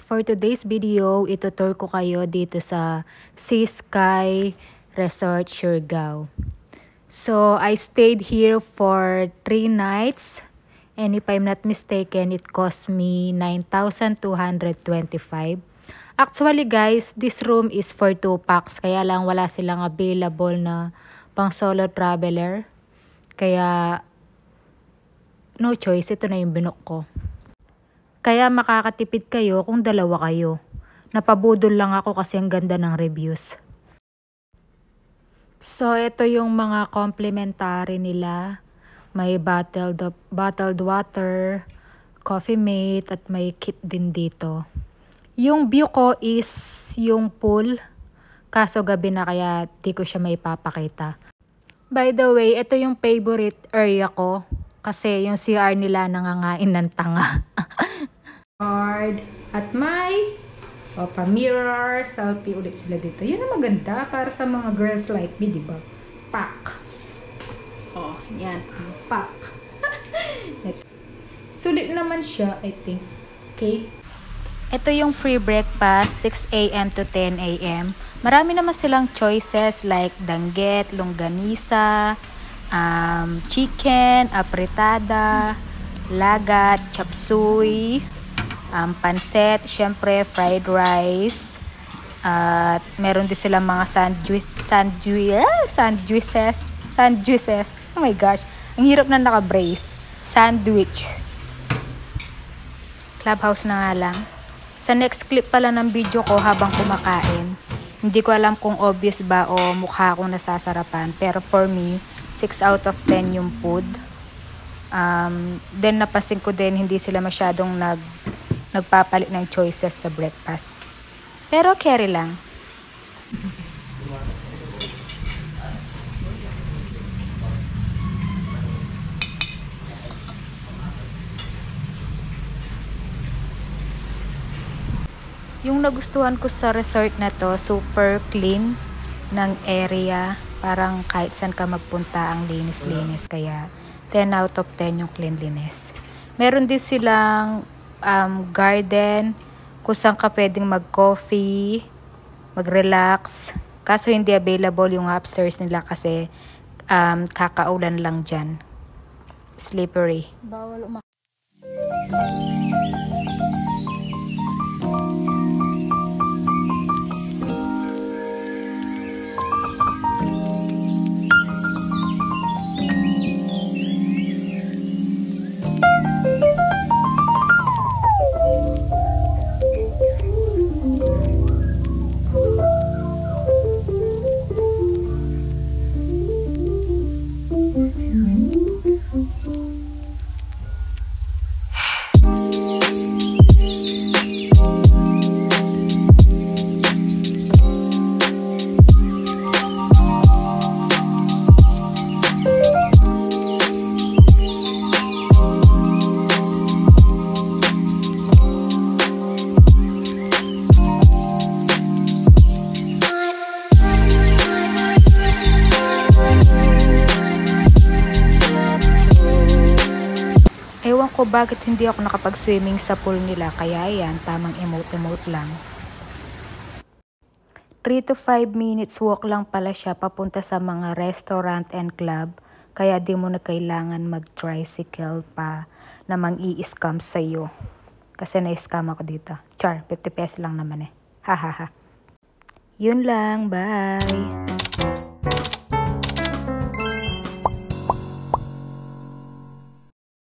For today's video, itutur ko kayo dito sa Sea Sky Resort, Siargao. So, I stayed here for 3 nights. And if I'm not mistaken, it cost me 9,225. Actually guys, this room is for 2 packs. Kaya lang wala silang available na pang solo traveler. Kaya, no choice. Ito na yung binook ko. Kaya makakatipid kayo kung dalawa kayo. Napabudol lang ako kasi ang ganda ng reviews. So, ito yung mga complimentary nila. May bottled water, coffee mate, at may kit din dito. Yung view ko is yung pool. Kaso gabi na kaya di ko siya may papakita. By the way, ito yung favorite area ko. Kasi yung CR nila nangangain ng tanga. At may mirror, selfie ulit sila dito. Yun ang maganda para sa mga girls like me, diba? Pack. Oh, yan. Pack. Sulit naman siya, I think. Okay? Ito yung free breakfast, 6 AM to 10 AM. Marami naman silang choices like danggit, longganisa, chicken, apretada, lagat, chapsuy, pansit, syempre fried rice, at meron din silang mga sandwiches. Oh my gosh, ang hirap na naka-brace. Sandwich. Clubhouse na nga lang. Sa next clip pala ng video ko habang kumakain, hindi ko alam kung obvious ba o mukha akong nasasarapan, pero for me, 6 out of 10 yung food. Then napansin ko din hindi sila masyadong nagpapalit ng choices sa breakfast. Pero carry lang. Yung nagustuhan ko sa resort na to, super clean ng area. Parang kahit saan ka magpunta ang linis-linis. Kaya 10 out of 10 yung cleanliness. Meron din silang garden kung saan ka pwedeng mag-coffee, mag-relax. Kaso hindi available yung upstairs nila kasi kakaulan lang dyan. Slippery. Bawal Ewan ko bakit hindi ako nakapag-swimming sa pool nila, kaya yan, tamang emote-emote lang. 3 to 5 minutes walk lang pala siya papunta sa mga restaurant and club, kaya di mo na kailangan mag-tricycle pa na mang-i-scam sa'yo. Kasi na-scam ako dito. Char, 50 pesos lang naman eh. Hahaha. Yun lang, bye!